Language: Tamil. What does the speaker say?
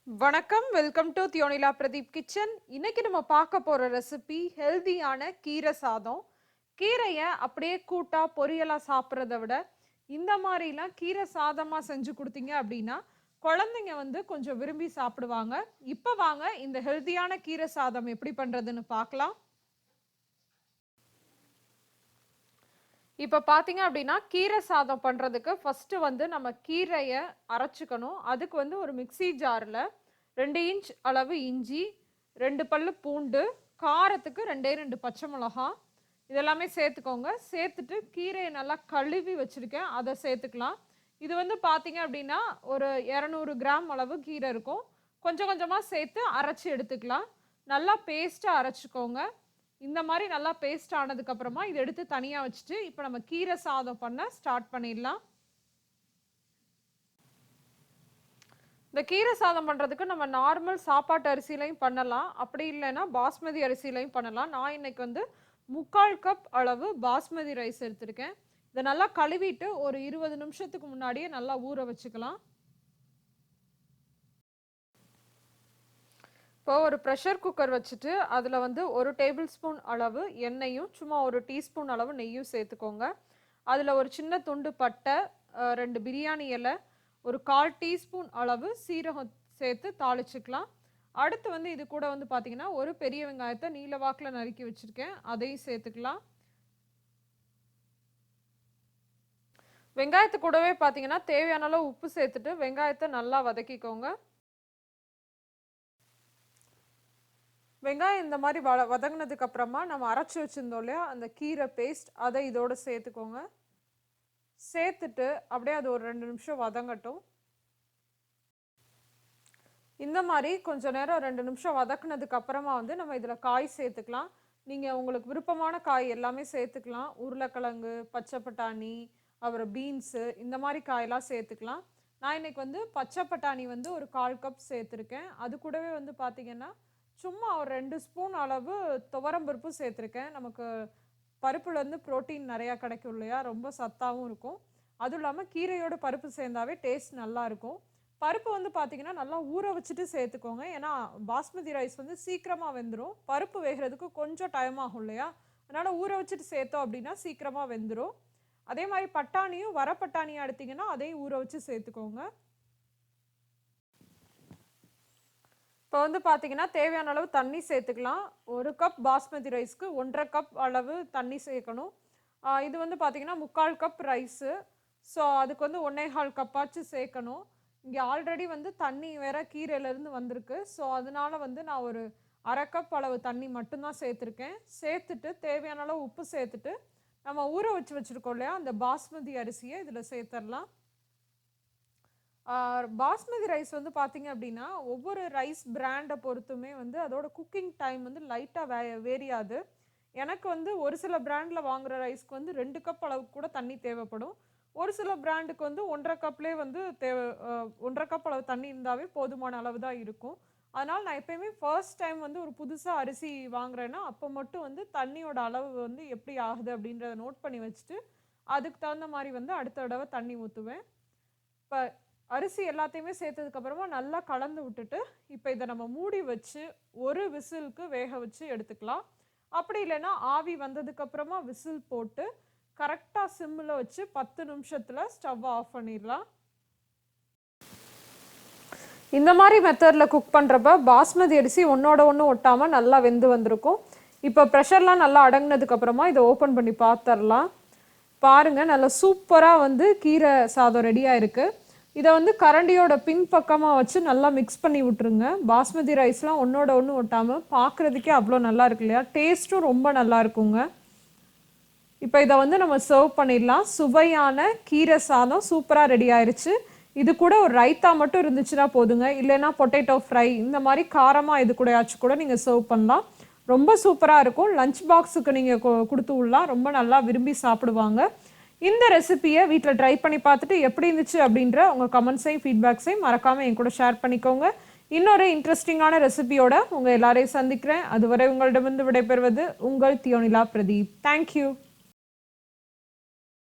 வணக்கம், வெல்கம் டு thiyonilapradeep கிச்சன். இன்னைக்கு நம்ம பார்க்க போற ரெசிபி ஹெல்தியான கீரை சாதம். கீரையை அப்படியே கூட்டா பொரியலா சாப்பிட்றத விட இந்த மாதிரிலாம் கீரை சாதமா செஞ்சு கொடுத்தீங்க அப்படின்னா குழந்தைங்க வந்து கொஞ்சம் விரும்பி சாப்பிடுவாங்க. இப்போ வாங்க இந்த ஹெல்தியான கீரை சாதம் எப்படி பண்றதுன்னு பார்க்கலாம். இப்போ பார்த்தீங்க அப்படின்னா கீரை சாதம் பண்ணுறதுக்கு ஃபஸ்ட்டு வந்து நம்ம கீரையை அரைச்சிக்கணும். அதுக்கு வந்து ஒரு மிக்சி ஜாரில் 2 இன்ச் அளவு இஞ்சி, 2 பல்லு பூண்டு, காரத்துக்கு 2 பச்சை மிளகா இதெல்லாமே சேர்த்துக்கோங்க. சேர்த்துட்டு கீரையை நல்லா கழுவி வச்சுருக்கேன், அதை சேர்த்துக்கலாம். இது வந்து பார்த்தீங்க அப்படின்னா ஒரு 200 கிராம் அளவு கீரை இருக்கும். கொஞ்சம் கொஞ்சமாக சேர்த்து அரைச்சி எடுத்துக்கலாம். நல்லா பேஸ்ட்டாக அரைச்சிக்கோங்க. இந்த மாதிரி நல்லா பேஸ்ட் ஆனதுக்கு அப்புறமா இதை எடுத்து தனியா வச்சுட்டு இப்போ நம்ம கீரை சாதம் பண்ண ஸ்டார்ட் பண்ணிடலாம். இந்த கீரை சாதம் பண்றதுக்கு நம்ம நார்மல் சாப்பாட்டு அரிசியிலையும் பண்ணலாம், அப்படி இல்லைன்னா பாஸ்மதி அரிசியிலையும் பண்ணலாம். நான் இன்னைக்கு வந்து 3/4 கப் அளவு பாஸ்மதி ரைஸ் எடுத்திருக்கேன். இதை நல்லா கழுவிட்டு ஒரு 20 நிமிஷத்துக்கு முன்னாடியே நல்லா ஊற வச்சுக்கலாம். இப்போ ஒரு ப்ரெஷர் குக்கர் வச்சுட்டு அதில் வந்து 1 டேபிள் ஸ்பூன் அளவு எண்ணெயும் சும்மா 1 டீஸ்பூன் அளவு நெய்யும் சேர்த்துக்கோங்க. அதில் ஒரு சின்ன துண்டு பட்டை, 2 பிரியாணி இலை, ஒரு 1/4 டீஸ்பூன் அளவு சீரகம் சேர்த்து தாளிச்சுக்கலாம். அடுத்து வந்து இது கூட வந்து பார்த்தீங்கன்னா ஒரு பெரிய வெங்காயத்தை நீல வாக்கில் நறுக்கி வச்சுருக்கேன், அதையும் சேர்த்துக்கலாம். வெங்காயத்து கூடவே பார்த்தீங்கன்னா தேவையான அளவு உப்பு சேர்த்துட்டு வெங்காயத்தை நல்லா வதக்கிக்கோங்க. வெங்காயம் இந்த மாதிரி வதங்கினதுக்கு அப்புறமா நம்ம அரைச்சி வச்சிருந்தோம் இல்லையா அந்த கீரை பேஸ்ட், அதை இதோட சேர்த்துக்கோங்க. சேர்த்துட்டு அப்படியே அது ஒரு 2 நிமிஷம் வதங்கட்டும். இந்த மாதிரி கொஞ்ச நேரம் 2 நிமிஷம் வதக்குனதுக்கு அப்புறமா வந்து நம்ம இதில் காய் சேர்த்துக்கலாம். நீங்கள் உங்களுக்கு விருப்பமான காய் எல்லாமே சேர்த்துக்கலாம். உருளைக்கிழங்கு, பச்சை பட்டாணி, அப்புறம் பீன்ஸு, இந்த மாதிரி காயெல்லாம் சேர்த்துக்கலாம். நான் இன்னைக்கு வந்து பச்சை பட்டாணி வந்து ஒரு 1/4 கப் சேர்த்துருக்கேன். அது கூடவே வந்து பார்த்தீங்கன்னா சும்மா ஒரு 2 ஸ்பூன் அளவு துவரம்பருப்பு சேர்த்துருக்கேன். நமக்கு பருப்புலேருந்து ப்ரோட்டீன் நிறையா கிடைக்கும் இல்லையா, ரொம்ப சத்தாகவும் இருக்கும். அதுவும் இல்லாமல் கீரையோட பருப்பு சேர்ந்தாவே டேஸ்ட் நல்லாயிருக்கும். பருப்பு வந்து பார்த்தீங்கன்னா நல்லா ஊற வச்சுட்டு சேர்த்துக்கோங்க, ஏன்னா பாஸ்மதி ரைஸ் வந்து சீக்கிரமாக வெந்துடும். பருப்பு வேகிறதுக்கு கொஞ்சம் டைம் ஆகும் இல்லையா, அதனால் ஊற வச்சுட்டு சேர்த்தோம் அப்படின்னா சீக்கிரமாக வெந்துடும். அதே மாதிரி பட்டாணியும் வர பட்டாணியாக எடுத்திங்கன்னா அதையும் ஊற வச்சு சேர்த்துக்கோங்க. இப்போ வந்து பார்த்தீங்கன்னா தேவையான அளவு தண்ணி சேர்த்துக்கலாம். 1 கப் பாஸ்மதி ரைஸ்க்கு 1.5 கப் அளவு தண்ணி சேர்க்கணும். இது வந்து பார்த்தீங்கன்னா 3/4 கப் ரைஸு, ஸோ அதுக்கு வந்து 1.25 கப்பாச்சு சேர்க்கணும். இங்கே ஆல்ரெடி வந்து தண்ணி வேற கீரையிலேருந்து வந்திருக்கு, ஸோ அதனால வந்து நான் ஒரு 1/2 கப் அளவு தண்ணி மட்டும்தான் சேர்த்துருக்கேன். சேர்த்துட்டு தேவையான அளவு உப்பு சேர்த்துட்டு நம்ம ஊற வச்சுருக்கோம் இல்லையா அந்த பாஸ்மதி அரிசியை இதில் சேர்த்துடலாம். பாஸ்மதி ரைஸ் வந்து பார்த்தீங்க அப்படின்னா ஒவ்வொரு ரைஸ் பிராண்டை பொறுத்துமே வந்து அதோட குக்கிங் டைம் வந்து லைட்டாக வேரியாது. எனக்கு வந்து ஒரு சில பிராண்டில் வாங்குகிற ரைஸ்க்கு வந்து 2 கப் அளவுக்கு கூட தண்ணி தேவைப்படும். ஒரு சில பிராண்டுக்கு வந்து 1.5 கப்லேயே வந்து 1.5 கப் அளவு தண்ணி இருந்தாவே போதுமான அளவு தான் இருக்கும். அதனால் நான் எப்போயுமே ஃபர்ஸ்ட் டைம் வந்து ஒரு புதுசாக அரிசி வாங்குறேன்னா அப்போ மட்டும் வந்து தண்ணியோட அளவு வந்து எப்படி ஆகுது அப்படின்றத நோட் பண்ணி வச்சுட்டு அதுக்கு தகுந்த மாதிரி வந்து அடுத்த தடவை தண்ணி ஊற்றுவேன். இப்போ அரிசி எல்லாத்தையுமே சேர்த்ததுக்கு அப்புறமா நல்லா கலந்து விட்டுட்டு இப்போ இதை நம்ம மூடி வச்சு ஒரு விசிலுக்கு வேக வச்சு எடுத்துக்கலாம். அப்படி இல்லைன்னா ஆவி வந்ததுக்கு அப்புறமா விசில் போட்டு கரெக்டாக சிம்மில் வச்சு 10 நிமிஷத்தில் ஸ்டவ் ஆஃப் பண்ணிடலாம். இந்த மாதிரி மெத்தடில் குக் பண்ணுறப்ப பாஸ்மதி அரிசி ஒன்றோட ஒன்று ஒட்டாமல் நல்லா வெந்து வந்திருக்கும். இப்போ ப்ரெஷர்லாம் நல்லா அடங்கினதுக்கு அப்புறமா இதை ஓப்பன் பண்ணி பார்த்துடலாம். பாருங்கள், நல்லா சூப்பராக வந்து கீரை சாதம் ரெடியாக இருக்குது. இதை வந்து கரண்டியோட பின்பக்கமாக வச்சு நல்லா மிக்ஸ் பண்ணி விட்டுருங்க. பாஸ்மதி ரைஸ்லாம் ஒன்றோட ஒன்று ஒட்டாமல் பார்க்குறதுக்கே அவ்வளோ நல்லா இருக்கு இல்லையா, டேஸ்ட்டும் ரொம்ப நல்லா இருக்குங்க. இப்போ இதை வந்து நம்ம சர்வ் பண்ணிடலாம். சுவையான கீரை சாதம் சூப்பராக ரெடி ஆயிடுச்சு. இது கூட ஒரு ரைத்தா மட்டும் இருந்துச்சுன்னா போதுங்க, இல்லைன்னா பொட்டேட்டோ ஃப்ரை இந்த மாதிரி காரமாக இது கூடயாச்சும் கூட நீங்கள் சர்வ் பண்ணலாம். ரொம்ப சூப்பராக இருக்கும். லஞ்ச் பாக்ஸுக்கு நீங்கள் கொடுத்து விடலாம், ரொம்ப நல்லா விரும்பி சாப்பிடுவாங்க. இந்த ரெசிபியை வீட்டில் ட்ரை பண்ணி பார்த்துட்டு எப்படி இருந்துச்சு அப்படின்ற உங்கள் கமெண்ட்ஸையும் ஃபீட்பேக்ஸையும் மறக்காமல் என் கூட ஷேர் பண்ணிக்கோங்க. இன்னொரு இன்ட்ரெஸ்டிங்கான ரெசிபியோட உங்கள் எல்லாரையும் சந்திக்கிறேன். அதுவரை உங்களிடமிருந்து விடைபெறுவது உங்கள் தியோனிலா பிரதீப். தேங்க்யூ.